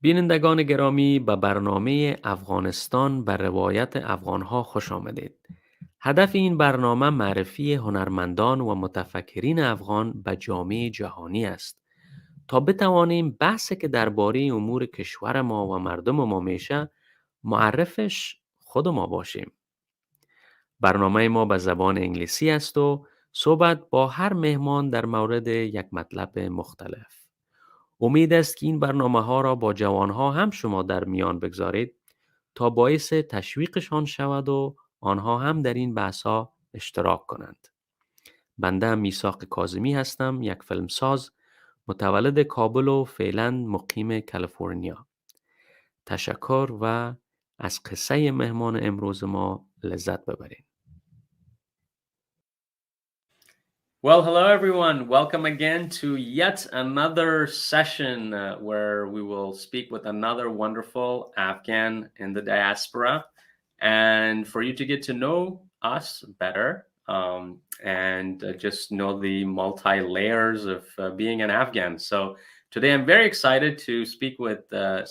بینندگان گرامی، به برنامه افغانستان به روایت افغانها خوش آمدید. هدف این برنامه معرفی هنرمندان و متفکرین افغان به جامعه جهانی است تا بتوانیم بحثی که درباره امور کشور ما و مردم ما میشه معرفش خود ما باشیم. برنامه ما به زبان انگلیسی است و صحبت با هر مهمان در مورد یک مطلب مختلف. امید است که این برنامه ها را با جوان ها هم شما در میان بگذارید تا باعث تشویقشان شود و آنها هم در این بحث ها اشتراک کنند. بنده میثاق کاظمی هستم، یک فیلمساز متولد کابل و فعلا مقیم کالیفرنیا. تشکر و از قصه مهمان امروز ما لذت ببرید. Well, hello everyone. Welcome again to yet another session where we will speak with another wonderful Afghan in the diaspora, and for you to get to know us better and just know the multi-layers of being an Afghan. So today I'm very excited to speak with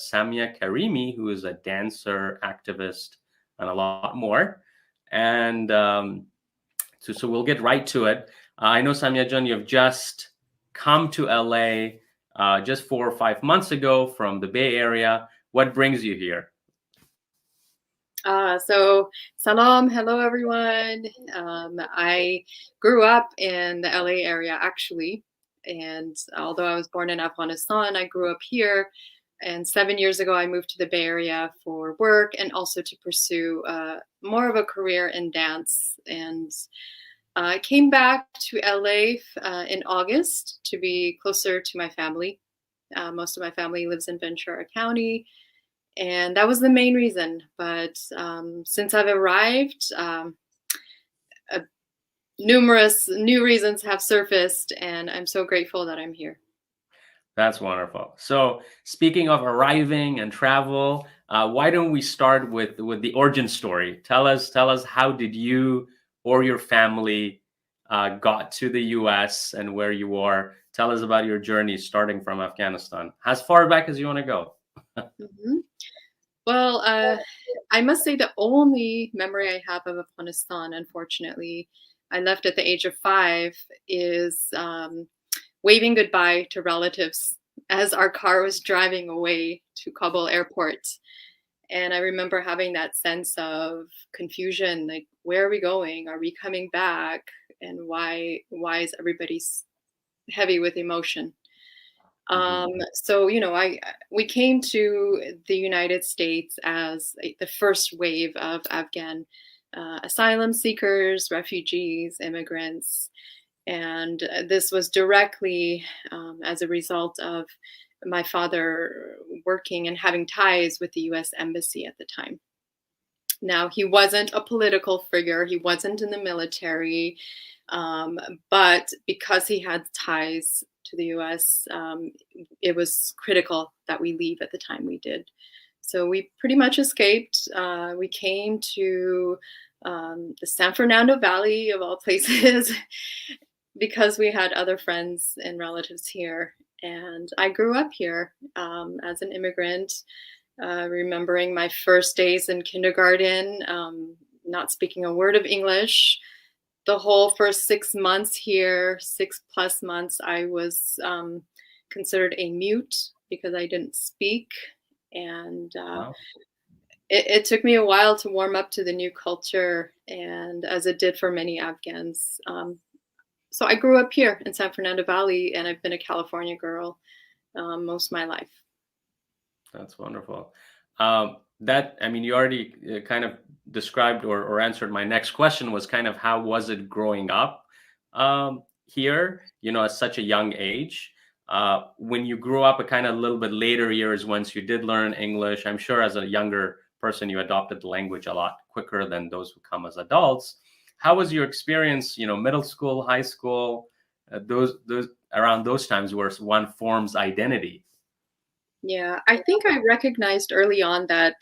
Samia Karimi, who is a dancer, activist, and a lot more. And so we'll get right to it. I know, Samia Jan, you've just come to LA just 4 or 5 months ago from the Bay Area. What brings you here? So salam, hello everyone. I grew up in the LA area actually, and although I was born in Afghanistan, I grew up here. And 7 years ago, I moved to the Bay Area for work and also to pursue more of a career in dance. And I came back to LA in August to be closer to my family. Most of my family lives in Ventura County, and that was the main reason. But since I've arrived, numerous new reasons have surfaced, and I'm so grateful that I'm here. That's wonderful. So speaking of arriving and travel, why don't we start with the origin story? Tell us how did you or your family got to the U.S. and where you are. Tell us about your journey starting from Afghanistan, as far back as you want to go. Mm-hmm. Well, I must say the only memory I have of Afghanistan, unfortunately, I left at the age of 5, is waving goodbye to relatives as our car was driving away to Kabul airport. And I remember having that sense of confusion, like, where are we going? Are we coming back? And why is everybody heavy with emotion? So, we came to the United States as the first wave of Afghan asylum seekers, refugees, immigrants. And this was directly as a result of my father working and having ties with the U.S. Embassy at the time. Now, he wasn't a political figure. He wasn't in the military. But because he had ties to the U.S., it was critical that we leave at the time we did. So we pretty much escaped. We came to the San Fernando Valley, of all places, because we had other friends and relatives here. And I grew up here as an immigrant, remembering my first days in kindergarten, not speaking a word of English. The whole first 6 months here, 6+ months, I was considered a mute because I didn't speak. And Wow. it took me a while to warm up to the new culture, and as it did for many Afghans. So I grew up here in San Fernando Valley, and I've been a California girl most of my life. That's wonderful. You already kind of described or answered my next question, was kind of how was it growing up here, at such a young age? When you grew up a kind of little bit later years, once you did learn English, I'm sure as a younger person, you adopted the language a lot quicker than those who come as adults. How was your experience, middle school, high school, those around those times where one forms identity? Yeah, I think I recognized early on that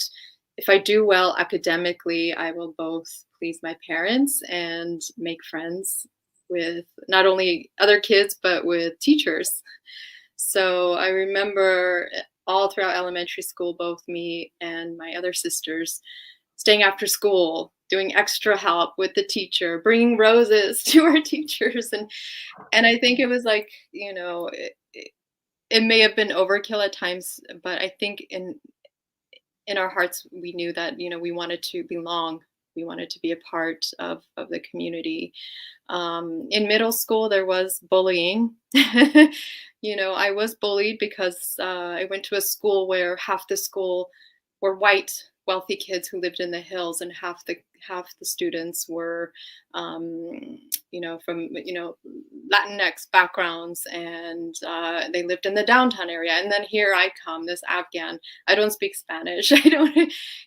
if I do well academically, I will both please my parents and make friends with not only other kids, but with teachers. So I remember all throughout elementary school, both me and my other sisters, staying after school, doing extra help with the teacher, bringing roses to our teachers. And I think it was like, it may have been overkill at times, but I think in our hearts, we knew that, we wanted to belong. We wanted to be a part of the community. In middle school, there was bullying. I was bullied because I went to a school where half the school were white, wealthy kids who lived in the hills, and half the students were, from Latinx backgrounds, and they lived in the downtown area. And then here I come, this Afghan. I don't speak Spanish. I don't,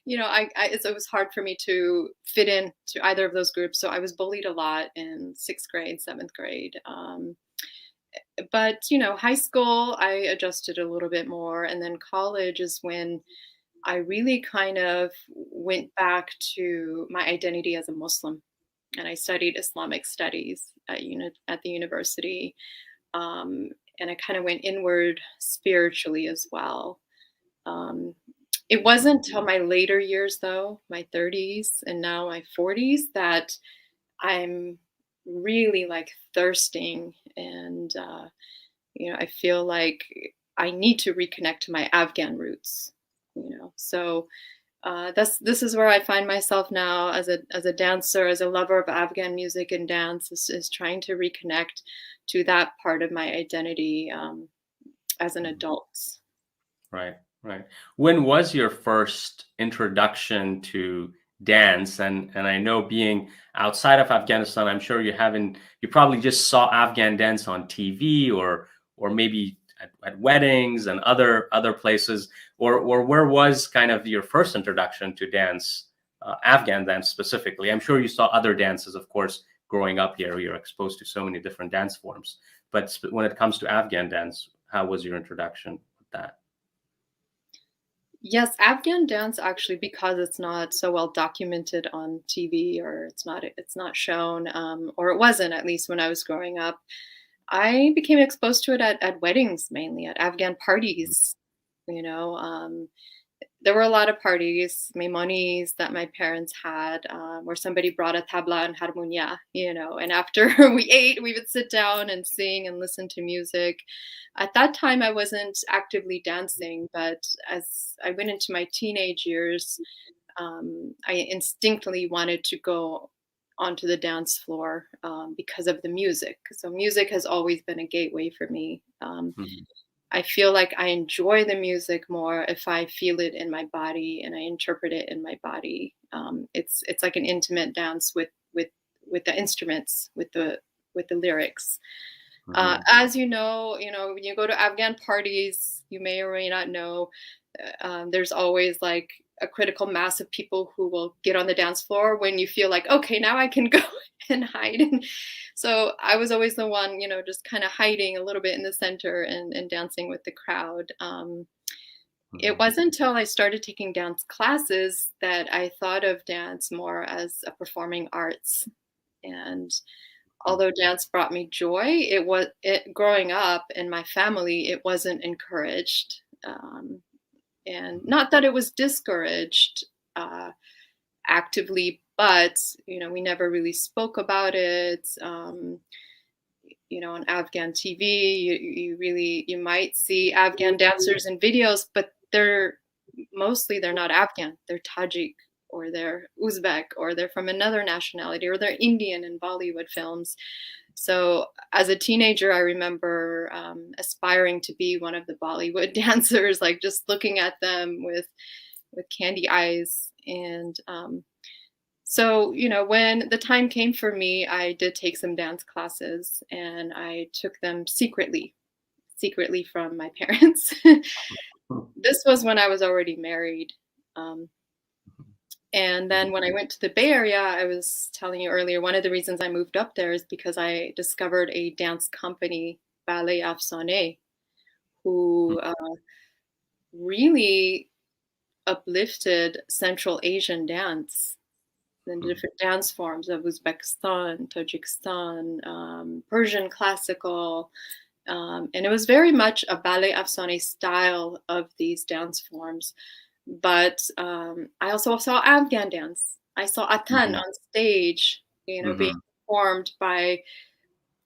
it was hard for me to fit in to either of those groups. So I was bullied a lot in 6th grade, 7th grade. But high school, I adjusted a little bit more, and then college is when I really kind of went back to my identity as a Muslim, and I studied Islamic studies at the university, and I kind of went inward spiritually as well. It wasn't until my later years, though, my 30s and now my 40s, that I'm really like thirsting, and I feel like I need to reconnect to my Afghan roots. So this is where I find myself now as a dancer, as a lover of Afghan music and dance, is trying to reconnect to that part of my identity as an adult. Right. When was your first introduction to dance? And I know, being outside of Afghanistan, I'm sure you probably just saw Afghan dance on TV, or maybe at weddings and other places, or where was kind of your first introduction to dance, Afghan dance specifically? I'm sure you saw other dances, of course, growing up here. You're exposed to so many different dance forms, but when it comes to Afghan dance, how was your introduction with that? Yes, Afghan dance, actually, because it's not so well documented on TV, or it's not shown, or it wasn't, at least when I was growing up. I became exposed to it at weddings, mainly at Afghan parties. There were a lot of parties, Maimonis, that my parents had, where somebody brought a tabla and harmonia, and after we ate, we would sit down and sing and listen to music. At that time, I wasn't actively dancing, but as I went into my teenage years, I instinctively wanted to go onto the dance floor because of the music. So music has always been a gateway for me. I feel like I enjoy the music more if I feel it in my body and I interpret it in my body. It's like an intimate dance with the instruments, with the lyrics. As you know, when you go to Afghan parties, you may or may not know, there's always like a critical mass of people who will get on the dance floor when you feel like, okay, now I can go and hide. And so I was always the one, just kind of hiding a little bit in the center and dancing with the crowd. It wasn't until I started taking dance classes that I thought of dance more as a performing arts. And although dance brought me joy, growing up in my family, it wasn't encouraged. And not that it was discouraged actively, but we never really spoke about it. On Afghan TV, you might see Afghan dancers in videos, but they're not Afghan. They're Tajik, or they're Uzbek, or they're from another nationality, or they're Indian in Bollywood films. So as a teenager, I remember aspiring to be one of the Bollywood dancers, like just looking at them with candy eyes. And so, when the time came for me, I did take some dance classes, and I took them secretly from my parents. This was when I was already married. And then when I went to the Bay Area, I was telling you earlier, one of the reasons I moved up there is because I discovered a dance company, Ballet Afsane, who really uplifted Central Asian dance, the different dance forms of Uzbekistan, Tajikistan, Persian classical, And it was very much a ballet afghani style of these dance forms. But I also saw Afghan dance. I saw Atan Mhm. on stage, being Mhm. performed by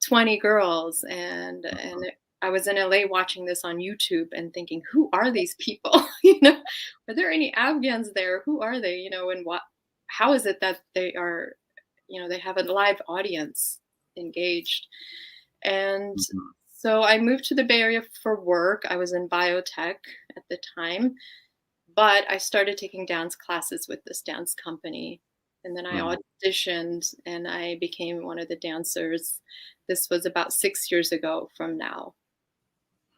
20 girls, and I was in LA watching this on YouTube and thinking, who are these people? Are there any Afghans there? Who are they? And how is it that they are, they have a live audience engaged? And Mhm. so I moved to the Bay Area for work. I was in biotech at the time, but I started taking dance classes with this dance company. And then I Mhm. auditioned and I became one of the dancers. This was about 6 years ago from now.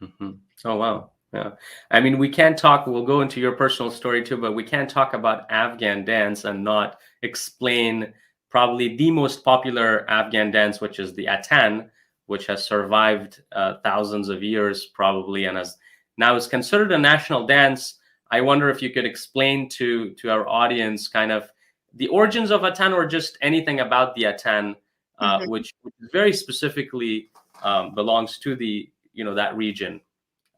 Mhm. Oh, wow. Yeah. I mean, we can't talk, we'll go into your personal story too, but we can't talk about Afghan dance and not explain probably the most popular Afghan dance, which is the Atan, which has survived thousands of years probably and has now is considered a national dance. I wonder if you could explain to our audience kind of the origins of Atan or just anything about the Atan, Mhm. which very specifically belongs to the that region.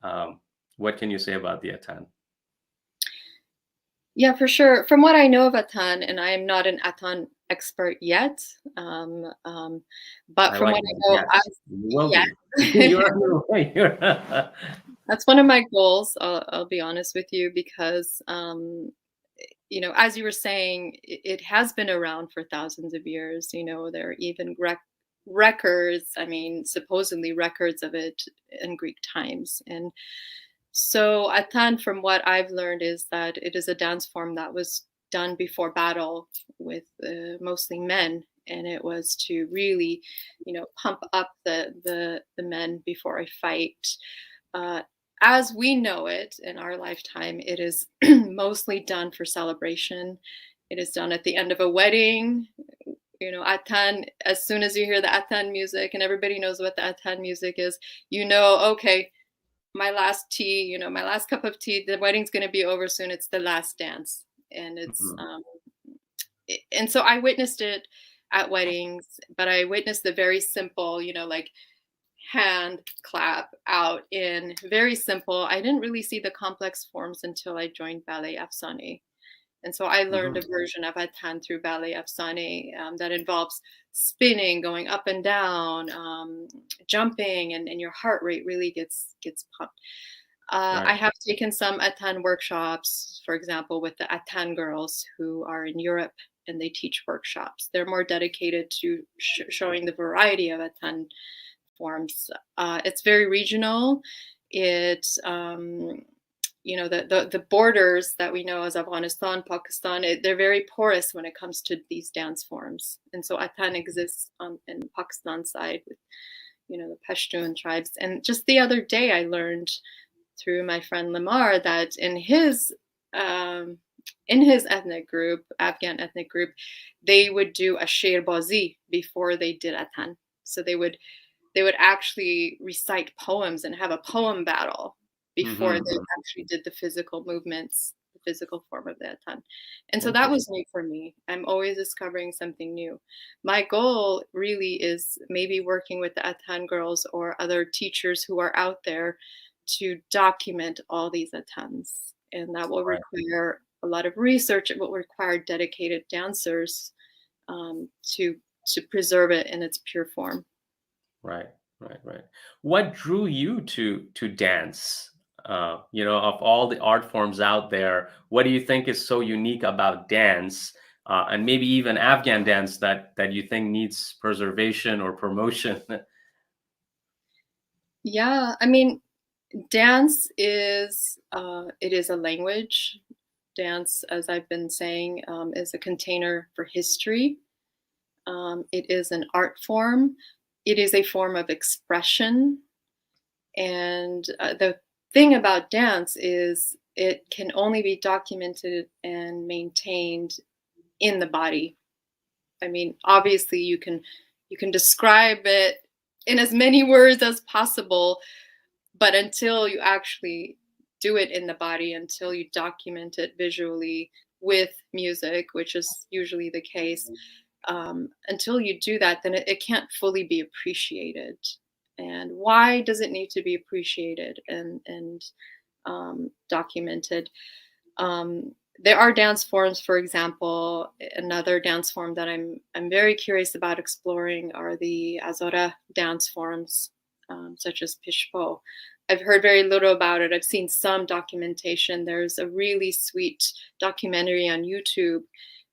Um, what can you say about the Atan? Yeah, for sure. From what I know of Atan, and I am not an Atan expert yet, but I from like what I that. know, Yes, you will yeah, be. You're on your way. that's one of my goals. I'll be honest with you because, as you were saying, it has been around for thousands of years. There are even records. I mean, supposedly records of it in Greek times. And so, Atan, from what I've learned, is that it is a dance form that was done before battle with mostly men, and it was to really, pump up the men before a fight. Uh, as we know it in our lifetime, it is mostly done for celebration. It is done at the end of a wedding. Atan, as soon as you hear the Atan music, and everybody knows what the Atan music is, okay, my last tea, my last cup of tea, the wedding's going to be over soon. It's the last dance. And Mhm. and so I witnessed it at weddings, but I witnessed the very simple, like hand clap out in, very simple. I didn't really see the complex forms until I joined Ballet Afsane. And so I learned Mhm. a version of Atan through Ballet Afsane that involves spinning, going up and down, jumping, and your heart rate really gets pumped. I Right. have taken some Atan workshops, for example, with the Atan girls who are in Europe, and they teach workshops. They're more dedicated to showing the variety of Atan forms. It's very regional. It the borders that we know as Afghanistan, Pakistan, they're very porous when it comes to these dance forms. And so Atan exists in Pakistan side with the Pashtun tribes. And just the other day, I learned through my friend Lamar that um, in his ethnic group, Afghan ethnic group, they would do a sherbazi before they did Atan. So they would actually recite poems and have a poem battle before Mhm. they Mhm. actually did the physical movements, the physical form of the atan. And so that was Interesting. new for me. I'm always discovering something new. My goal really is maybe working with the atan girls or other teachers who are out there to document all these atans. And that will Right. require a lot of research. It will require dedicated dancers to preserve it in its pure form. Right. Right. Right. What drew you to dance? Of all the art forms out there, what do you think is so unique about dance, and maybe even Afghan dance that you think needs preservation or promotion? Yeah, I mean, dance is it is a language. Dance, as I've been saying, is a container for history. It is an art form. It is a form of expression. And the thing about dance is it can only be documented and maintained in the body. I mean, obviously, you can describe it in as many words as possible, but until you actually do it in the body, until you document it visually with music, which is usually the case, until you do that, then it can't fully be appreciated. and why does it need to be appreciated and documented? There are dance forms, for example. Another dance form that I'm very curious about exploring are the Azora dance forms, such as Pishpo. I've heard very little about it. I've seen some documentation. There's a really sweet documentary on YouTube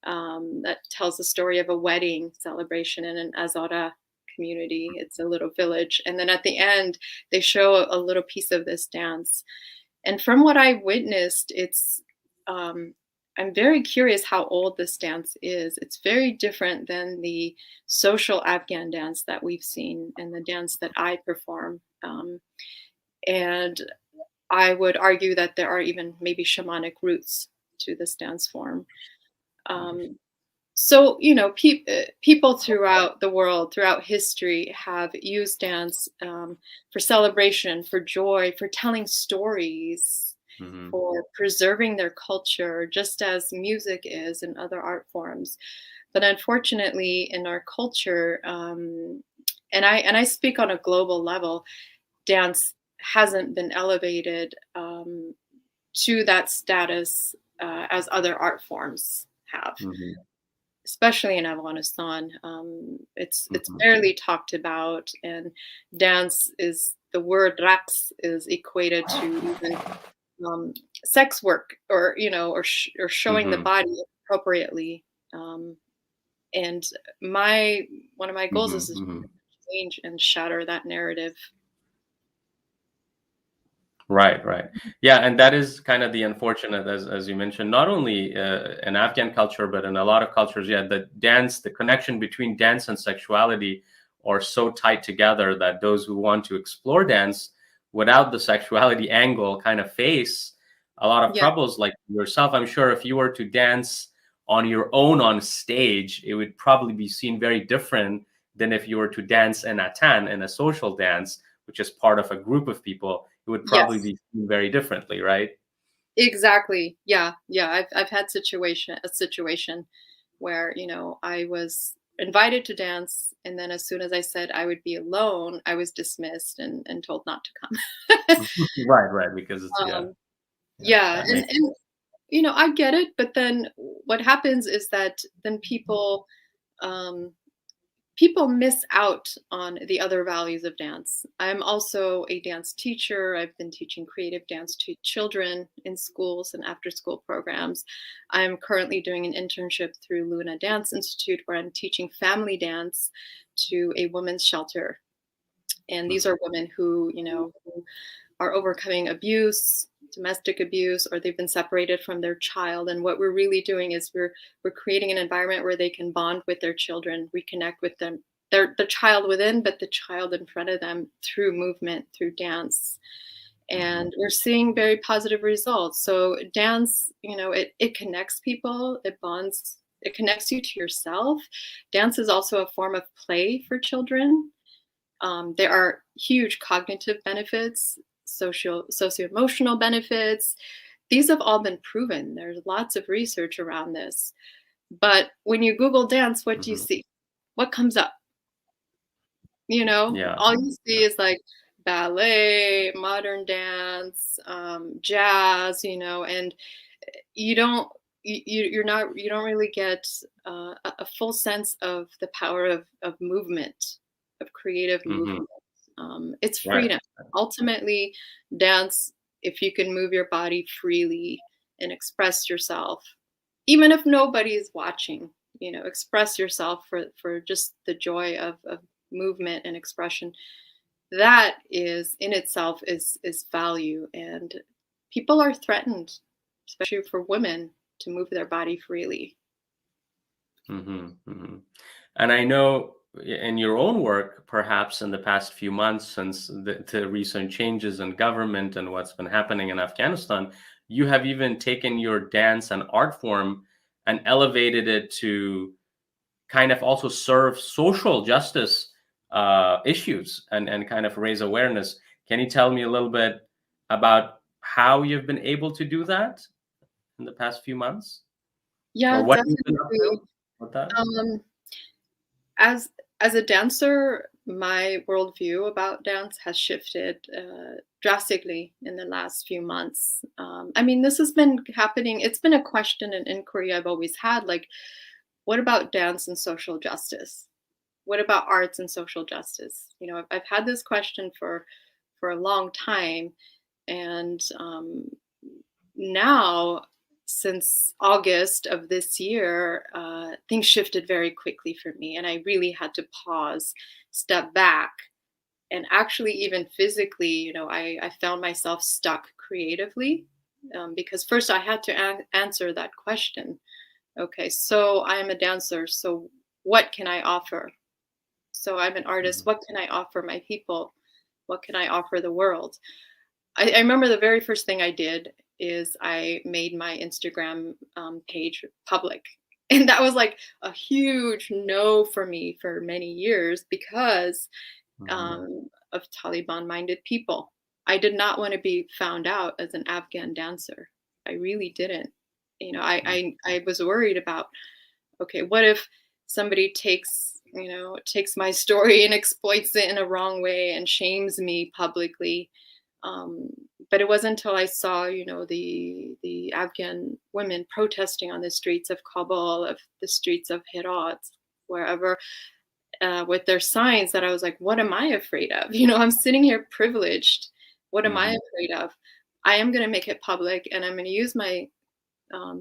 that tells the story of a wedding celebration in an Azora community. It's a little village. And then at the end, they show a little piece of this dance. And from what I witnessed, I'm very curious how old this dance is. It's very different than the social Afghan dance that we've seen and the dance that I perform. And I would argue that there are even maybe shamanic roots to this dance form. So, people throughout the world, throughout history, have used dance for celebration, for joy, for telling stories, for preserving their culture, just as music is in other art forms. But unfortunately, in our culture, and I speak on a global level, dance hasn't been elevated to that status as other art forms have. Especially in Afghanistan, it's barely talked about, and dance is, the word raqs is equated to even sex work, or or showing the body appropriately. And one of my goals is to change and shatter that narrative. Right. Yeah, and that is kind of the unfortunate, as you mentioned, not only in Afghan culture, but in a lot of cultures, the connection between dance and sexuality are so tight together that those who want to explore dance without the sexuality angle kind of face a lot of Yeah. troubles. Like yourself, I'm sure if you were to dance on your own on stage, it would probably be seen very different than if you were to dance in a social dance, which is part of a group of people. It would probably be seen very differently, right? Exactly. Yeah. I've had a situation where I was invited to dance, and then as soon as I said I would be alone, I was dismissed and told not to come. Right, because it's Yeah, that and makes I get it, but then what happens is that then um, people miss out on the other values of dance. I'm also a dance teacher. I've been teaching creative dance to children in schools and after school programs. I'm currently doing an internship through Luna Dance Institute where I'm teaching family dance to a women's shelter. And these are women who are overcoming abuse, domestic abuse, or they've been separated from their child. And what we're really doing is we're creating an environment where they can bond with their children, reconnect with them, the child within, but the child in front of them through movement, through dance. And we're seeing very positive results. So dance, it connects people, it bonds, it connects you to yourself. Dance is also a form of play for children. There are huge cognitive benefits, socio-emotional benefits. These have all been proven. There's lots of research around this. But when you Google dance, what do you see? What comes up? All you see is like ballet, modern dance, jazz, and you don't really get a full sense of the power of movement, of creative movement. It's freedom. Ultimately, dance, if you can move your body freely and express yourself, even if nobody is watching, express yourself for just the joy of movement and expression. That is in itself is value, and people are threatened, especially for women, to move their body freely. And I know in your own work, perhaps in the past few months, since the recent changes in government and what's been happening in Afghanistan, you have even taken your dance and art form and elevated it to kind of also serve social justice issues and kind of raise awareness. Can you tell me a little bit about how you've been able to do that in the past few months? Yeah, Or what you've been up definitely. to with that? As a dancer, my worldview about dance has shifted drastically in the last few months. I mean, this has been happening. It's been a question and inquiry I've always had. Like, what about dance and social justice? What about arts and social justice? You know, I've had this question for a long time, and now, since August of this year, things shifted very quickly for me, and I really had to pause, step back, and actually, even physically, you know, I found myself stuck creatively, because first I had to answer that question. Okay, so I am a dancer, so what can I offer? So I'm an artist, Mhm. what can I offer my people? What can I offer the world? I remember the very first thing I did is I made my Instagram page public. And that was like a huge no for me for many years because Mhm. of Taliban minded people. I did not want to be found out as an Afghan dancer. I really didn't. You know, I was worried about, okay, what if somebody takes my story and exploits it in a wrong way and shames me publicly? um, but it wasn't until I saw, you know, the Afghan women protesting on the streets of Kabul, of the streets of Herat, wherever, with their signs, that I was like, what am I afraid of? You know, I'm sitting here privileged. What am I Mhm. afraid of? I am going to make it public, and I'm going to use my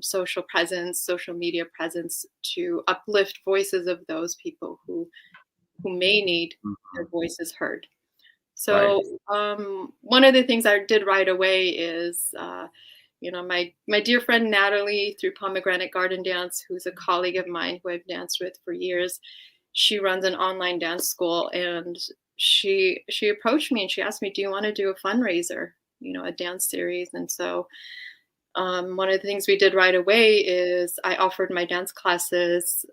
social presence, social media presence, to uplift voices of those people who may need their Mhm. voices heard. Right. So one of the things I did right away is, you know, my dear friend Natalie through Pomegranate Garden Dance, who's a colleague of mine who I've danced with for years. She runs an online dance school, and she approached me and she asked me, "Do you want to do a fundraiser? You know, a dance series?" And so one of the things we did right away is I offered my dance classes.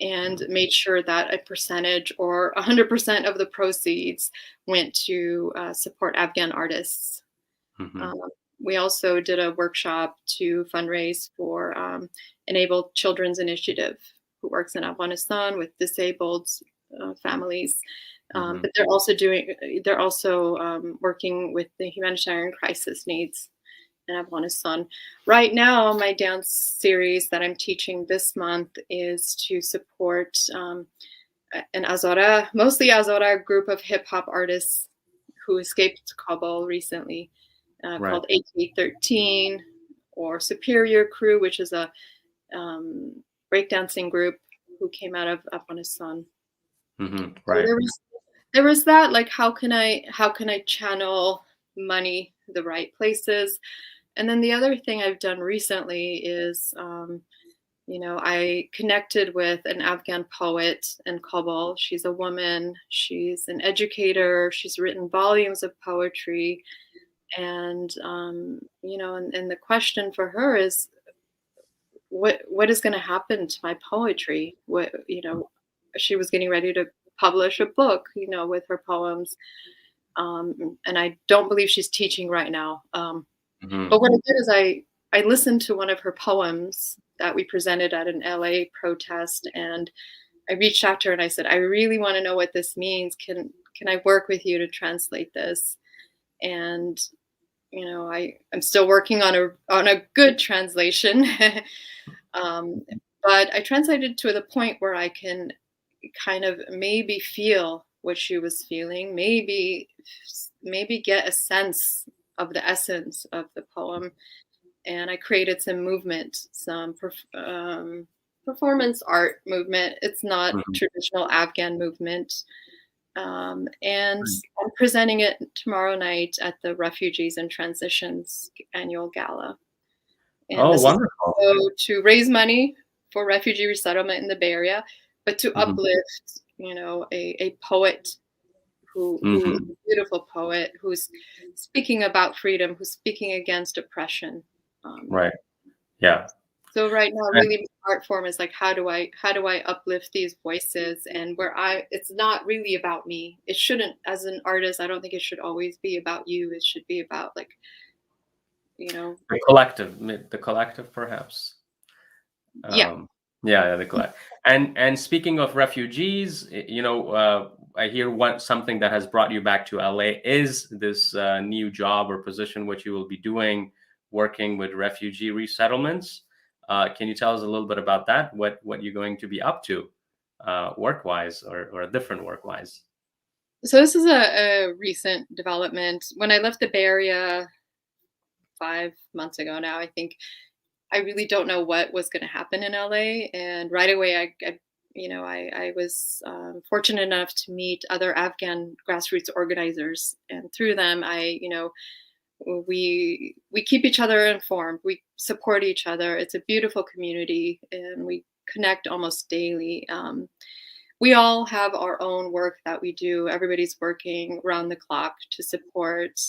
And made sure that a percentage or 100% of the proceeds went to support Afghan artists. Mhm. Um, we also did a workshop to fundraise for Enabled Children's Initiative, who works in Afghanistan with disabled families. Mhm. But they're also working with the humanitarian crisis needs in Afghanistan. Right now, my dance series that I'm teaching this month is to support an mostly Azara group of hip hop artists who escaped Kabul recently, Right. called AK-13 or Superior Crew, which is a breakdancing group who came out of Afghanistan. Mhm. So Right. there was that, like, how can I channel money the right places. And then the other thing I've done recently is, you know, I connected with an Afghan poet in Kabul. She's a woman, she's an educator, she's written volumes of poetry. And, you know, and the question for her is, what is going to happen to my poetry? What, you know, she was getting ready to publish a book, you know, with her poems. And I don't believe she's teaching right now. But Mhm. what I did is I listened to one of her poems that we presented at an LA protest, and I reached out to her and I said, I really want to know what this means. Can I work with you to translate this? And you know, I'm still working on a good translation. um, but I translated to the point where I can kind of maybe feel what she was feeling, maybe get a sense of the essence of the poem. And I created some movement, some performance art movement. It's not Mhm. traditional Afghan movement. And Right. I'm presenting it tomorrow night at the Refugees and Transitions annual gala. And Oh, this is wonderful. also to raise money for refugee resettlement in the Bay Area, but to Mhm. uplift, you know, a poet who is Mhm. a beautiful poet who's speaking about freedom, who's speaking against oppression. Um, Right. Yeah. so right now, I really, my art form is like, how do I uplift these voices, and where it's not really about me. It shouldn't, as an artist, I don't think it should always be about you. It should be about, like, you know, the collective perhaps. yeah, Um, Yeah, the collect. And speaking of refugees, I hear something that has brought you back to LA is this new job or position which you will be doing, working with refugee resettlements. Can you tell us a little bit about that? What you're going to be up to, work wise or different work wise? So this is a recent development. When I left the Bay Area 5 months ago now, I think I really don't know what was going to happen in LA. And right away, I was fortunate enough to meet other Afghan grassroots organizers, and through them, we keep each other informed. We support each other. It's a beautiful community, and we connect almost daily. We all have our own work that we do. Everybody's working around the clock to support,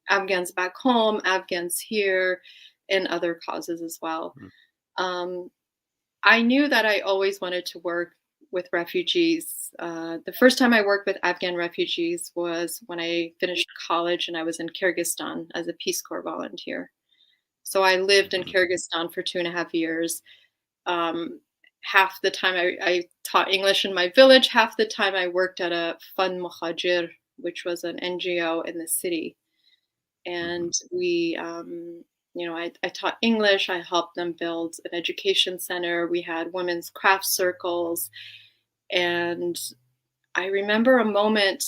Afghans back home, Afghans here, and other causes as well. Mm. Um, I knew that I always wanted to work with refugees. The first time I worked with Afghan refugees was when I finished college and I was in Kyrgyzstan as a Peace Corps volunteer. So I lived in Mhm. Kyrgyzstan for 2.5 years. Um, Half the time I taught English in my village, half the time I worked at a Fun Muhajir, which was an NGO in the city. Mhm. And I taught English. I helped them build an education center. We had women's craft circles. And I remember a moment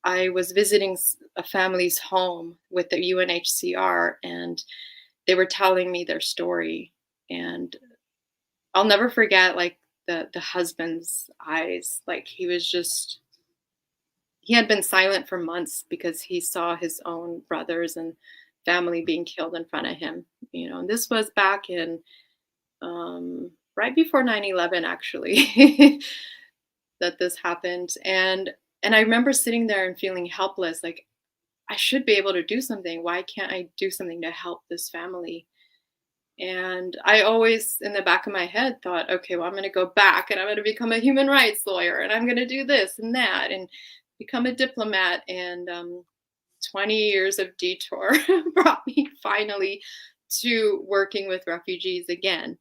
I was visiting a family's home with the UNHCR, and they were telling me their story. And I'll never forget, like, the husband's eyes. Like, he had been silent for months because he saw his own brothers and family being killed in front of him. And this was back in right before 9/11, actually, that this happened. And I remember sitting there and feeling helpless, like, I should be able to do something. Why can't I do something to help this family? And I always, in the back of my head, thought, okay, well, I'm going to go back and I'm going to become a human rights lawyer and I'm going to do this and that and become a diplomat. And 20 years of detour brought me finally to working with refugees again.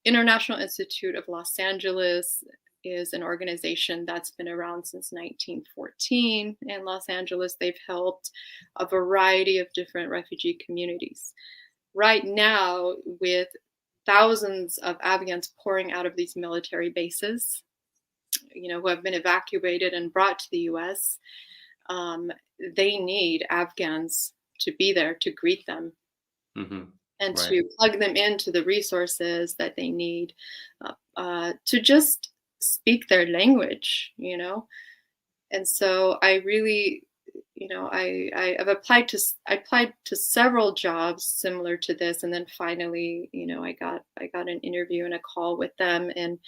International Institute of Los Angeles is an organization that's been around since 1914 in Los Angeles. They've helped a variety of different refugee communities. Right now, with thousands of Afghans pouring out of these military bases, who have been evacuated and brought to the US, um, they need Afghans to be there to greet them Mhm. and Right. to plug them into the resources that they need, to just speak their language. And so I really, I applied to several jobs similar to this, and then finally, I got an interview and a call with them, and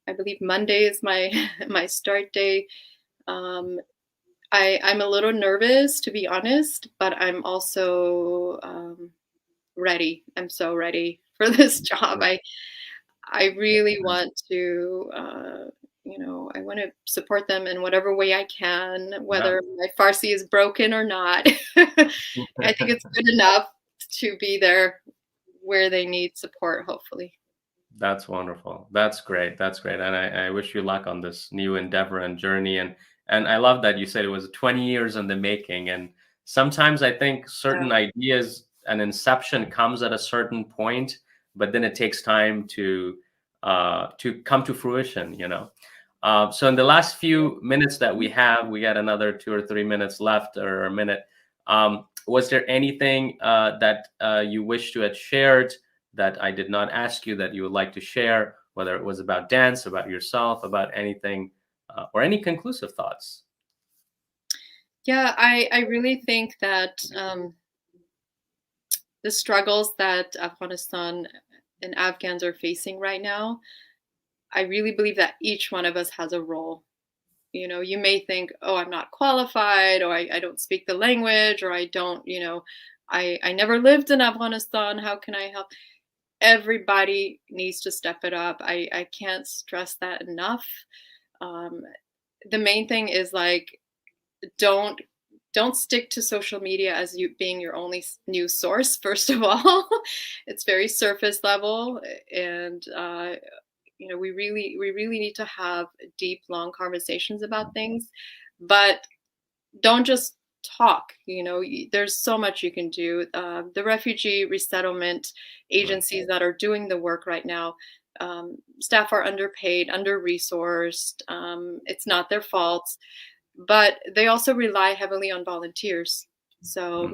I believe Monday is my my start day. Um, I'm a little nervous, to be honest, but I'm also ready. I'm so ready for this job. I really want to, I want to support them in whatever way I can, Yeah. whether my Farsi is broken or not. I think it's good enough to be there where they need support, hopefully. That's wonderful. That's great. That's great. And I wish you luck on this new endeavor and journey. And I love that you said it was 20 years in the making. And sometimes I think Yeah. certain ideas, an inception comes at a certain point, but then it takes time to come to fruition. So in the last few minutes that we got another 2 or 3 minutes left or a minute. Was there anything that you wish to have shared that I did not ask you that you would like to share, whether it was about dance, about yourself, about anything, or any conclusive thoughts? Yeah, I really think that the struggles that Afghanistan and Afghans are facing right now, I really believe that each one of us has a role. You may think, oh, I'm not qualified, or I don't speak the language, or I don't, I never lived in Afghanistan. How can I help? Everybody needs to step it up. I can't stress that enough. Um, the main thing is, like, don't don't stick to social media as you being your only news source. First of all, it's very surface level, and we really need to have deep, long conversations about things, but don't just talk. There's so much you can do. The refugee resettlement Right. agencies that are doing the work right now, staff are underpaid, under resourced. It's not their fault, but they also rely heavily on volunteers. So Mhm.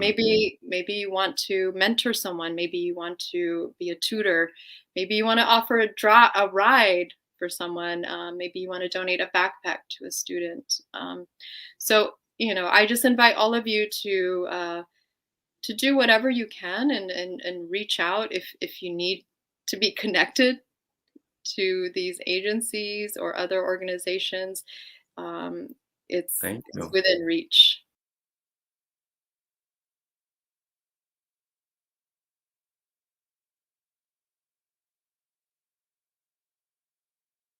maybe you want to mentor someone, maybe you want to be a tutor, maybe you want to offer a ride for someone, maybe you want to donate a backpack to a student. So I just invite all of you to do whatever you can, and reach out if you need to be connected to these agencies or other organizations. Um, it's Thank it's you. within reach.